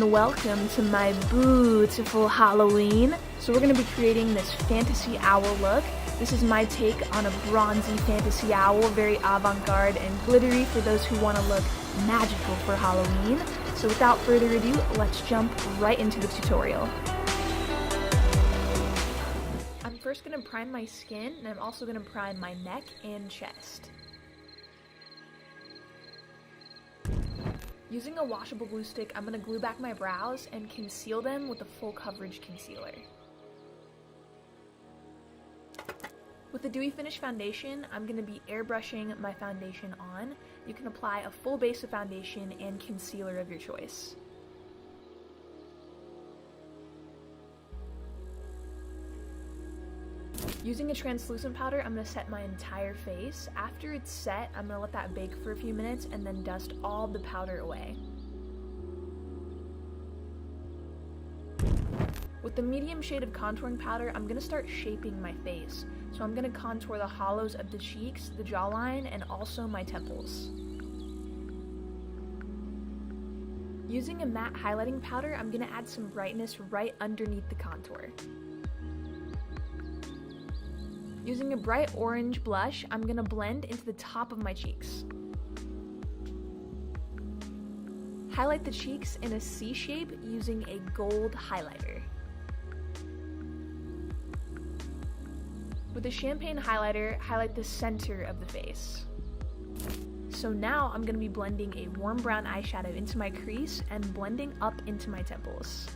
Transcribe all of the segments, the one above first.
and welcome to my beautiful Halloween. So we're going to be creating this fantasy owl look. This is my take on a bronzy fantasy owl, very avant-garde and glittery for those who want to look magical for Halloween. So without further ado, let's jump right into the tutorial. I'm first going to prime my skin, and I'm also going to prime my neck and chest. Using a washable glue stick, I'm going to glue back my brows and conceal them with a full coverage concealer. With the Dewy Finish foundation, I'm going to be airbrushing my foundation on. You can apply a full base of foundation and concealer of your choice. Using a translucent powder, I'm going to set my entire face. After it's set, I'm going to let that bake for a few minutes and then dust all the powder away. With the medium shade of contouring powder, I'm going to start shaping my face. So I'm going to contour the hollows of the cheeks, the jawline, and also my temples. Using a matte highlighting powder, I'm going to add some brightness right underneath the contour. Using a bright orange blush, I'm going to blend into the top of my cheeks. Highlight the cheeks in a C shape using a gold highlighter. With a champagne highlighter, highlight the center of the face. So now I'm going to be blending a warm brown eyeshadow into my crease and blending up into my temples.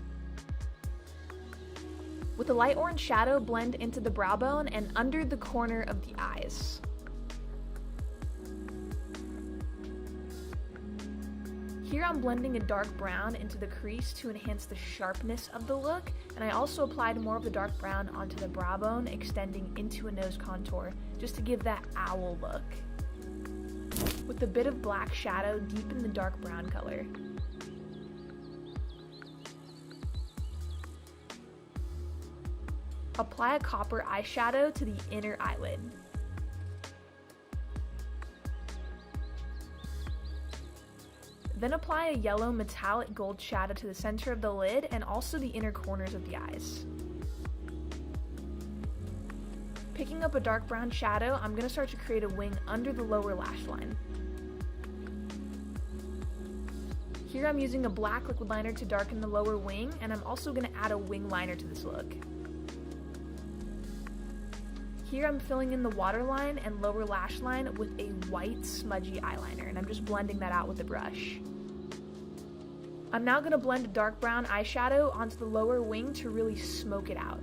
With a light orange shadow, blend into the brow bone and under the corner of the eyes. Here I'm blending a dark brown into the crease to enhance the sharpness of the look, and I also applied more of the dark brown onto the brow bone, extending into a nose contour, just to give that owl look. With a bit of black shadow, deepen the dark brown color. Apply a copper eyeshadow to the inner eyelid. Then apply a yellow metallic gold shadow to the center of the lid and also the inner corners of the eyes. Picking up a dark brown shadow, I'm going to start to create a wing under the lower lash line. Here I'm using a black liquid liner to darken the lower wing, and I'm also going to add a wing liner to this look. Here I'm filling in the waterline and lower lash line with a white smudgy eyeliner, and I'm just blending that out with a brush. I'm now going to blend a dark brown eyeshadow onto the lower wing to really smoke it out.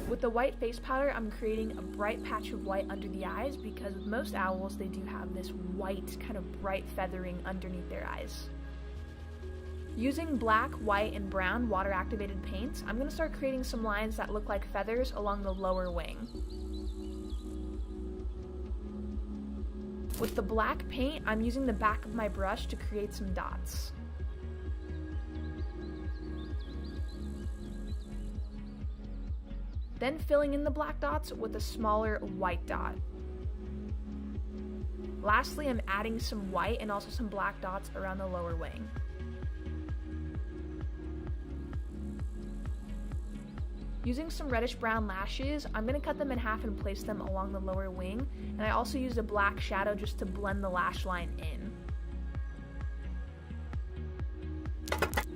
With the white face powder, I'm creating a bright patch of white under the eyes because with most owls, they do have this white, kind of bright feathering underneath their eyes. Using black, white, and brown water-activated paints, I'm going to start creating some lines that look like feathers along the lower wing. With the black paint, I'm using the back of my brush to create some dots. Then filling in the black dots with a smaller white dot. Lastly, I'm adding some white and also some black dots around the lower wing. Using some reddish brown lashes, I'm going to cut them in half and place them along the lower wing, and I also used a black shadow just to blend the lash line in.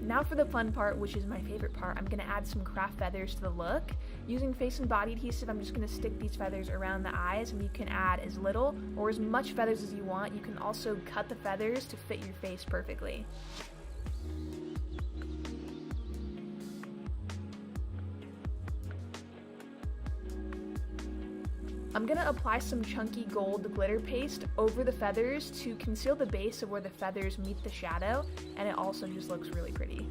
Now for the fun part, which is my favorite part, I'm going to add some craft feathers to the look. Using face and body adhesive, I'm just going to stick these feathers around the eyes, and you can add as little or as much feathers as you want. You can also cut the feathers to fit your face perfectly. I'm going to apply some chunky gold glitter paste over the feathers to conceal the base of where the feathers meet the shadow, and it also just looks really pretty.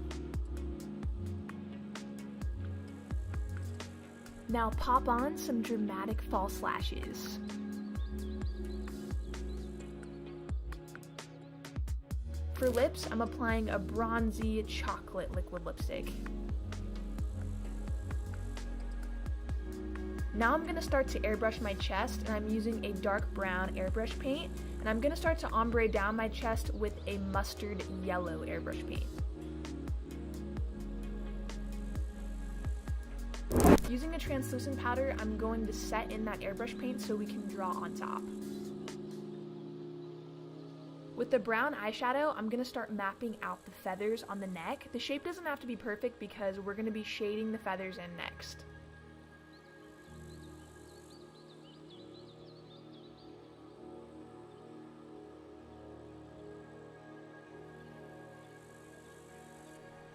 Now pop on some dramatic false lashes. For lips, I'm applying a bronzy chocolate liquid lipstick. Now I'm going to start to airbrush my chest, and I'm using a dark brown airbrush paint, And I'm going to start to ombre down my chest with a mustard yellow airbrush paint. Using a translucent powder, I'm going to set in that airbrush paint so we can draw on top. With the brown eyeshadow, I'm going to start mapping out the feathers on the neck. The shape doesn't have to be perfect because we're going to be shading the feathers in next.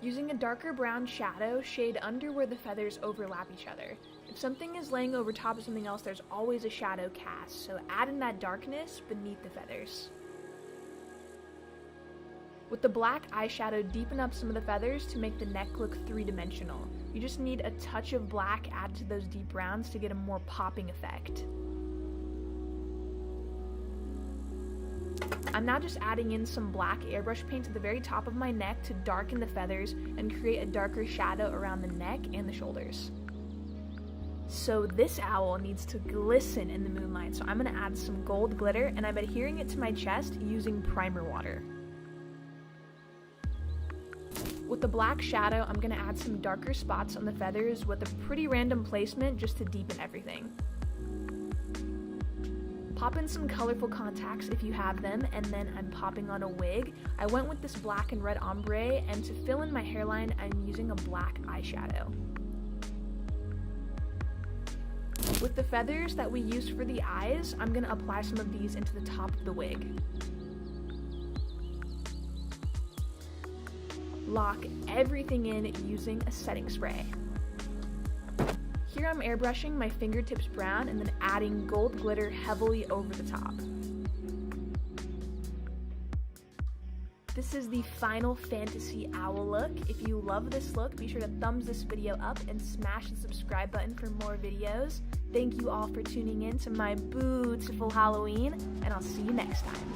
Using a darker brown shadow, shade under where the feathers overlap each other. If something is laying over top of something else, there's always a shadow cast, so add in that darkness beneath the feathers. With the black eyeshadow, deepen up some of the feathers to make the neck look three-dimensional. You just need a touch of black added to those deep browns to get a more popping effect. I'm now just adding in some black airbrush paint to the very top of my neck to darken the feathers and create a darker shadow around the neck and the shoulders. So this owl needs to glisten in the moonlight, so I'm going to add some gold glitter, and I'm adhering it to my chest using primer water. With the black shadow, I'm going to add some darker spots on the feathers with a pretty random placement just to deepen everything. Pop in some colorful contacts if you have them, and then I'm popping on a wig. I went with this black and red ombre, and to fill in my hairline, I'm using a black eyeshadow. With the feathers that we used for the eyes, I'm going to apply some of these into the top of the wig. Lock everything in using a setting spray. Here I'm airbrushing my fingertips brown and then adding gold glitter heavily over the top. This is the final fantasy owl look. If you love this look, be sure to thumbs this video up and smash the subscribe button for more videos. Thank you all for tuning in to my beautiful Halloween, and I'll see you next time.